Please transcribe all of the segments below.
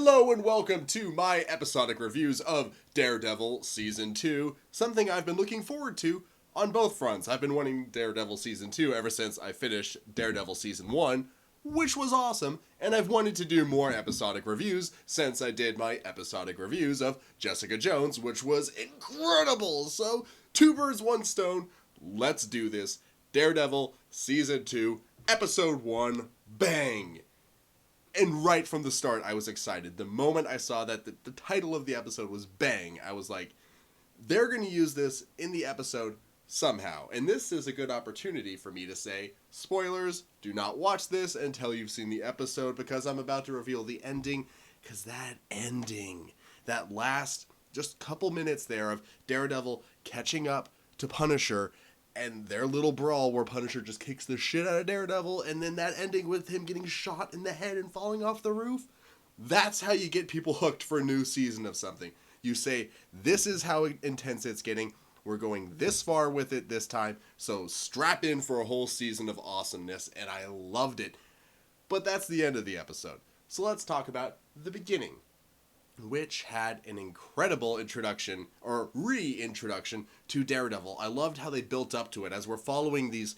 Hello and welcome to my episodic reviews of Daredevil Season 2, something I've been looking forward to on both fronts. I've been wanting Daredevil Season 2 ever since I finished Daredevil Season 1, which was awesome, and I've wanted to do more episodic reviews since I did my episodic reviews of Jessica Jones, which was incredible. So, two birds, one stone, let's do this. Daredevil Season 2, Episode 1, bang! And right from the start, I was excited. The moment I saw that the title of the episode was Bang, I was like, they're going to use this in the episode somehow. And this is a good opportunity for me to say, spoilers, do not watch this until you've seen the episode, because I'm about to reveal the ending. Because that ending, that last just couple minutes there of Daredevil catching up to Punisher and their little brawl where Punisher just kicks the shit out of Daredevil, and then that ending with him getting shot in the head and falling off the roof, that's how you get people hooked for a new season of something. You say, this is how intense it's getting, we're going this far with it this time, so strap in for a whole season of awesomeness, and I loved it. But that's the end of the episode. So let's talk about the beginning, which had an incredible introduction, or reintroduction, to Daredevil. I loved how they built up to it, as we're following these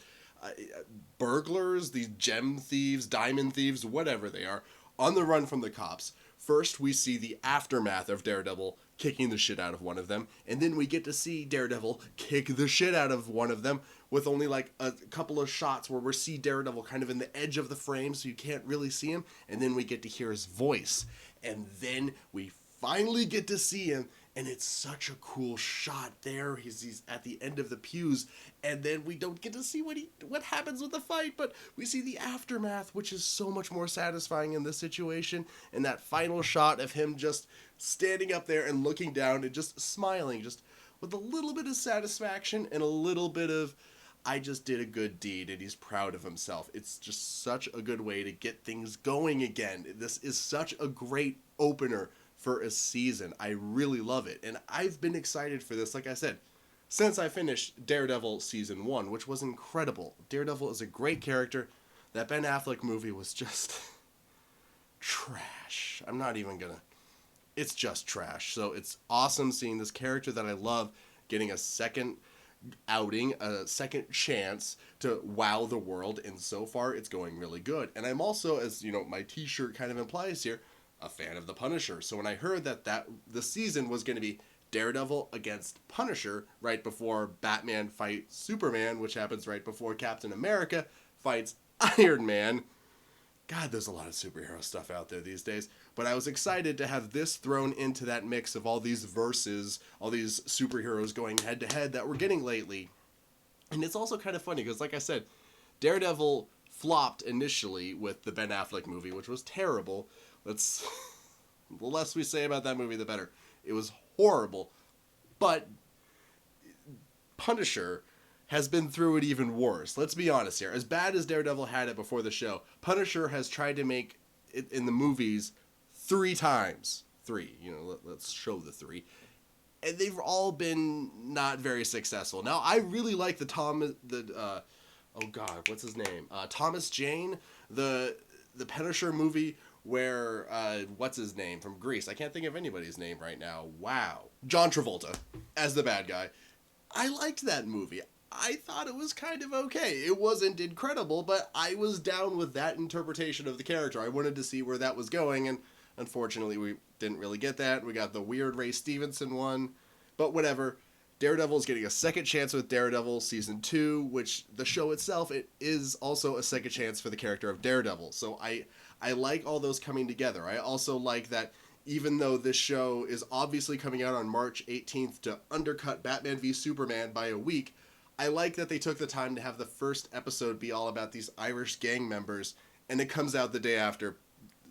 burglars, these gem thieves, diamond thieves, whatever they are, on the run from the cops. First, we see the aftermath of Daredevil kicking the shit out of one of them, and then we get to see Daredevil kick the shit out of one of them with only like a couple of shots where we see Daredevil kind of in the edge of the frame so you can't really see him, and then we get to hear his voice. And then we finally get to see him, and it's such a cool shot there. He's at the end of the pews, and then we don't get to see what happens with the fight, but we see the aftermath, which is so much more satisfying in this situation. And that final shot of him just standing up there and looking down and just smiling, just with a little bit of satisfaction and a little bit of, I just did a good deed, and he's proud of himself. It's just such a good way to get things going again. This is such a great opener for a season. I really love it, and I've been excited for this, like I said, since I finished Daredevil Season 1, which was incredible. Daredevil is a great character. That Ben Affleck movie was just trash. I'm not even gonna... It's just trash. So it's awesome seeing this character that I love getting a second outing, a second chance to wow the world, and so far it's going really good. And I'm also, as you know, my t-shirt kind of implies here, a fan of the Punisher. So when I heard that the season was going to be Daredevil against Punisher right before Batman fights Superman, which happens right before Captain America fights Iron Man. God, there's a lot of superhero stuff out there these days. But I was excited to have this thrown into that mix of all these verses, all these superheroes going head to head that we're getting lately. And it's also kind of funny because, like I said, Daredevil flopped initially with the Ben Affleck movie, which was terrible. The less we say about that movie, the better. It was horrible. But Punisher has been through it even worse. Let's be honest here. As bad as Daredevil had it before the show, Punisher has tried to make it in the movies 3 times. 3, let's show the 3. And they've all been not very successful. Now, I really like Thomas Jane, the Punisher movie where, what's his name from Greece? I can't think of anybody's name right now. Wow. John Travolta as the bad guy. I liked that movie. I thought it was kind of okay. It wasn't incredible, but I was down with that interpretation of the character. I wanted to see where that was going, and unfortunately we didn't really get that. We got the weird Ray Stevenson one, but whatever. Daredevil is getting a second chance with Daredevil Season 2, which the show itself, it is also a second chance for the character of Daredevil. So I like all those coming together. I also like that even though this show is obviously coming out on March 18th to undercut Batman v Superman by a week, I like that they took the time to have the first episode be all about these Irish gang members, and it comes out the day after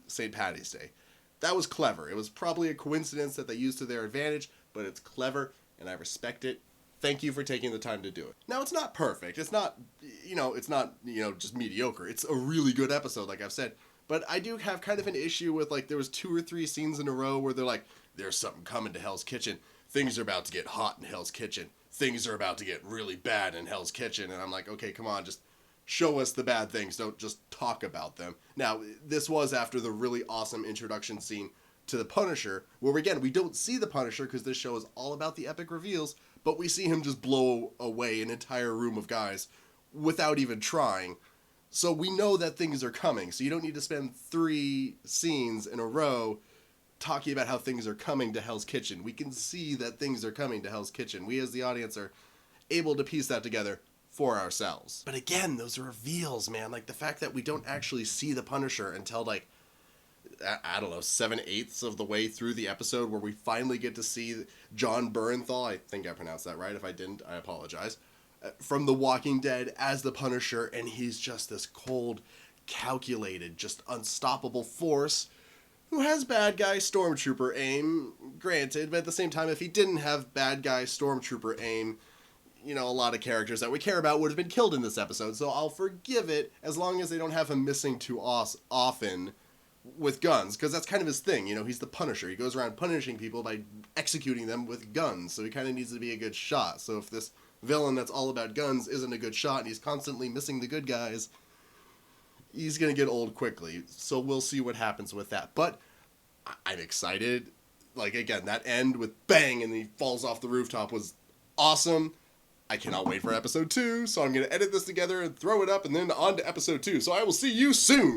St. Paddy's Day. That was clever. It was probably a coincidence that they used to their advantage, but it's clever, and I respect it. Thank you for taking the time to do it. Now, it's not perfect. It's not just mediocre. It's a really good episode, like I've said. But I do have kind of an issue with, like, there was 2 or 3 scenes in a row where they're like, there's something coming to Hell's Kitchen. Things are about to get hot in Hell's Kitchen. Things are about to get really bad in Hell's Kitchen. And I'm like, okay, come on, just show us the bad things. Don't just talk about them. Now, this was after the really awesome introduction scene to the Punisher, where again, we don't see the Punisher because this show is all about the epic reveals, but we see him just blow away an entire room of guys without even trying. So we know that things are coming, so you don't need to spend 3 scenes in a row talking about how things are coming to Hell's Kitchen. We can see that things are coming to Hell's Kitchen. We as the audience are able to piece that together for ourselves. But again, those are reveals, man. Like the fact that we don't actually see the Punisher until like, I don't know, 7/8 of the way through the episode, where we finally get to see John Bernthal, I think I pronounced that right. If I didn't, I apologize, from The Walking Dead as the Punisher, and he's just this cold, calculated, just unstoppable force who has bad guy stormtrooper aim, granted, but at the same time, if he didn't have bad guy stormtrooper aim, you know, a lot of characters that we care about would have been killed in this episode, so I'll forgive it as long as they don't have him missing too often with guns, because that's kind of his thing. You know, he's the Punisher. He goes around punishing people by executing them with guns, so he kind of needs to be a good shot. So if this villain that's all about guns isn't a good shot and he's constantly missing the good guys, he's going to get old quickly. So we'll see what happens with that. But I'm excited. Like, again, that end with bang and he falls off the rooftop was awesome. I cannot wait for episode 2, so I'm going to edit this together and throw it up and then on to episode 2. So I will see you soon!